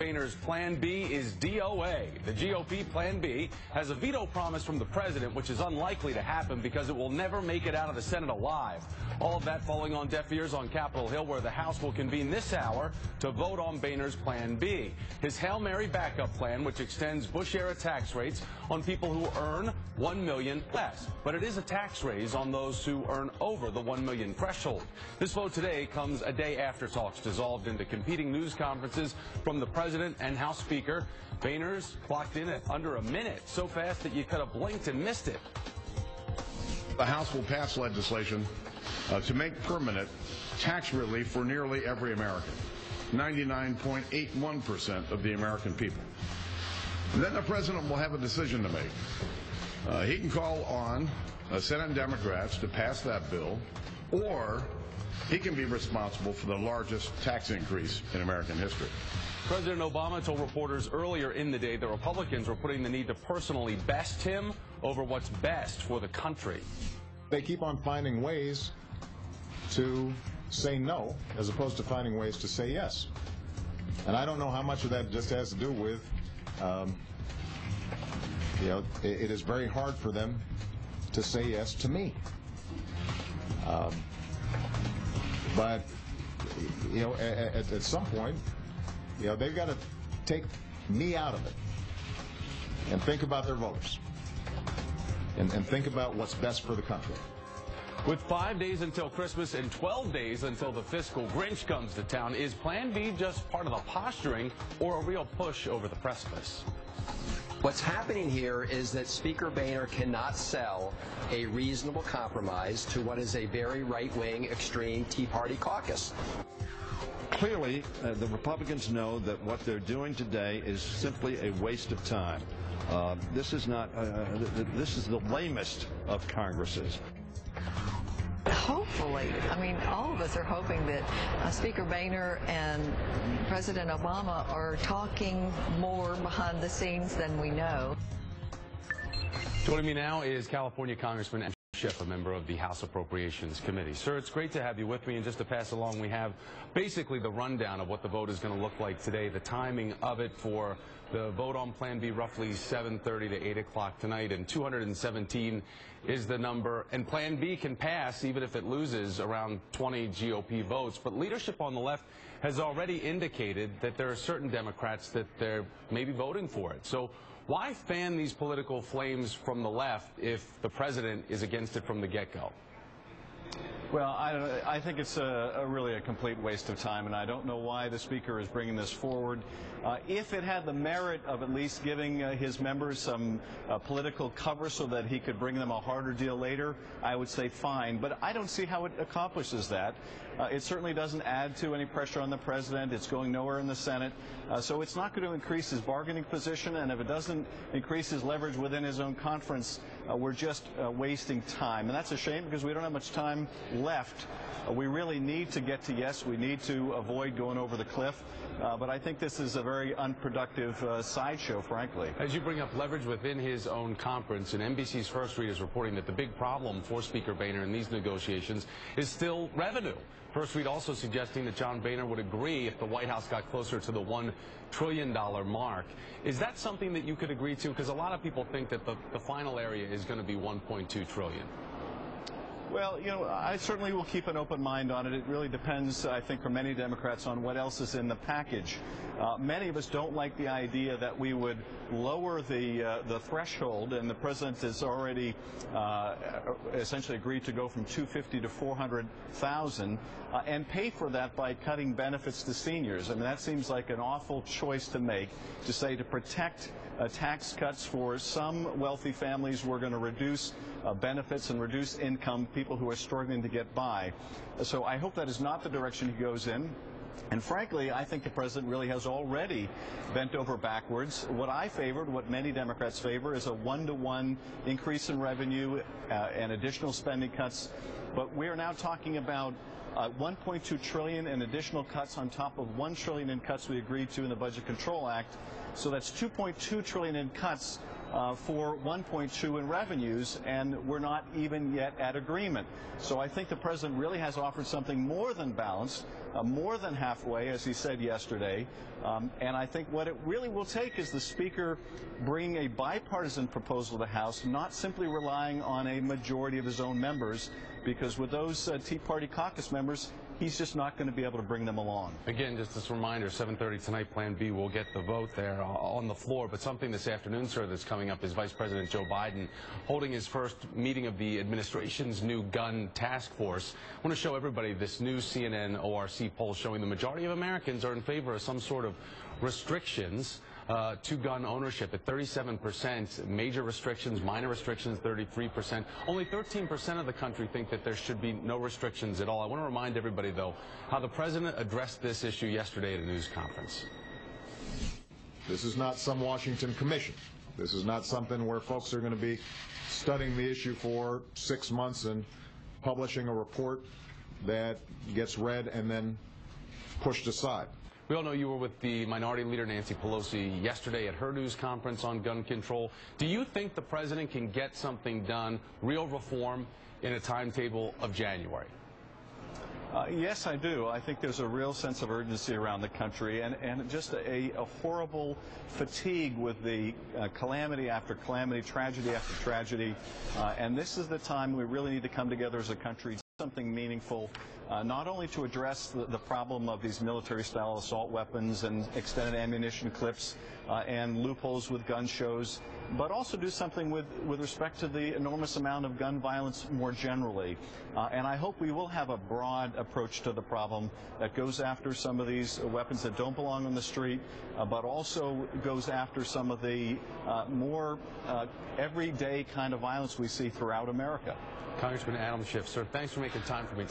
Boehner's Plan B is DOA. The GOP Plan B has a veto promise from the president, which is unlikely to happen because it will never make it out of the Senate alive. All of that falling on deaf ears on Capitol Hill, where the House will convene this hour to vote on Boehner's Plan B. His Hail Mary backup plan, which extends Bush-era tax rates on people who earn $1 million less. But it is a tax raise on those who earn over the $1 million threshold. This vote today comes a day after talks dissolved into competing news conferences from the president and House Speaker. Boehner's clocked in at under a minute, so fast that you could have blinked and missed it. The House will pass legislation to make permanent tax relief for nearly every American, 99.81% of the American people. And then the president will have a decision to make. He can call on Senate Democrats to pass that bill, or he can be responsible for the largest tax increase in American history. President Obama told reporters earlier in the day that Republicans were putting the need to personally best him over what's best for the country. They keep on finding ways to say no as opposed to finding ways to say yes. And I don't know how much of that just has to do with, it is very hard for them to say yes to me. But, at some point, they've got to take me out of it and think about their voters and think about what's best for the country. With 5 days until Christmas and 12 days until the fiscal Grinch comes to town, is Plan B just part of the posturing or a real push over the precipice? What's happening here is that Speaker Boehner cannot sell a reasonable compromise to what is a very right-wing, extreme Tea Party caucus. Clearly, the Republicans know that what they're doing today is simply a waste of time. This is the lamest of Congresses. Hopefully, all of us are hoping that Speaker Boehner and President Obama are talking more behind the scenes than we know. Joining me now is California Congressman Schiff, a member of the House Appropriations Committee. Sir, it's great to have you with me, and just to pass along, we have basically the rundown of what the vote is going to look like today, the timing of it for the vote on Plan B, roughly 7:30 to 8 o'clock tonight, and 217 is the number. And Plan B can pass even if it loses around 20 GOP votes. But leadership on the left has already indicated that there are certain Democrats that they're maybe voting for it. So why fan these political flames from the left if the president is against it from the get-go? Well, I think it's really a complete waste of time, and I don't know why the Speaker is bringing this forward. If it had the merit of at least giving his members some political cover so that he could bring them a harder deal later, I would say fine. But I don't see how it accomplishes that. It certainly doesn't add to any pressure on the president. It's going nowhere in the Senate. So it's not going to increase his bargaining position, and if it doesn't increase his leverage within his own conference, we're just wasting time. And that's a shame because we don't have much time left. We really need to get to yes. We need to avoid going over the cliff. But I think this is a very unproductive sideshow, frankly. As you bring up leverage within his own conference, and NBC's First Read is reporting that the big problem for Speaker Boehner in these negotiations is still revenue. First Read also suggesting that John Boehner would agree if the White House got closer to the $1 trillion mark. Is that something that you could agree to? Because a lot of people think that the final area is going to be $1.2 trillion. Well, I certainly will keep an open mind on it. It really depends, I think, for many Democrats on what else is in the package. Many of us don't like the idea that we would lower the threshold, and the president has already essentially agreed to go from $250,000 to $400,000, and pay for that by cutting benefits to seniors. I mean, that seems like an awful choice to make, to say to protect tax cuts for some wealthy families, we're going to reduce benefits and reduce income, people who are struggling to get by. So I hope that is not the direction he goes in. And frankly, I think the president really has already bent over backwards. What I favored, what many Democrats favor, is a one-to-one increase in revenue and additional spending cuts. But we are now talking about $1.2 trillion in additional cuts on top of $1 trillion in cuts we agreed to in the Budget Control Act. So that's $2.2 trillion in cuts for 1.2 in revenues, and we're not even yet at agreement. So I think the president really has offered something more than balanced, more than halfway, as he said yesterday. And I think what it really will take is the Speaker bringing a bipartisan proposal to the House, not simply relying on a majority of his own members, because with those Tea Party caucus members, he's just not going to be able to bring them along. Again, just as a reminder, 7:30 tonight, Plan B will get the vote there on the floor. But something this afternoon, sir, that's coming up is Vice President Joe Biden holding his first meeting of the administration's new gun task force. I want to show everybody this new CNN ORC poll showing the majority of Americans are in favor of some sort of restrictions to gun ownership at 37%, major restrictions, minor restrictions 33%. Only 13% of the country think that there should be no restrictions at all. I want to remind everybody, though, how the president addressed this issue yesterday at a news conference. This is not some Washington commission. This is not something where folks are going to be studying the issue for 6 months and publishing a report that gets read and then pushed aside. We all know you were with the Minority Leader Nancy Pelosi yesterday at her news conference on gun control. Do you think the president can get something done, real reform, in a timetable of January? Yes, I do. I think there's a real sense of urgency around the country and just a horrible fatigue with the calamity after calamity, tragedy after tragedy. And this is the time we really need to come together as a country, something meaningful, not only to address the problem of these military-style assault weapons and extended ammunition clips and loopholes with gun shows, but also do something with respect to the enormous amount of gun violence more generally. And I hope we will have a broad approach to the problem that goes after some of these weapons that don't belong on the street, but also goes after some of the more everyday kind of violence we see throughout America. Congressman Adam Schiff, sir, thanks for making time for me today.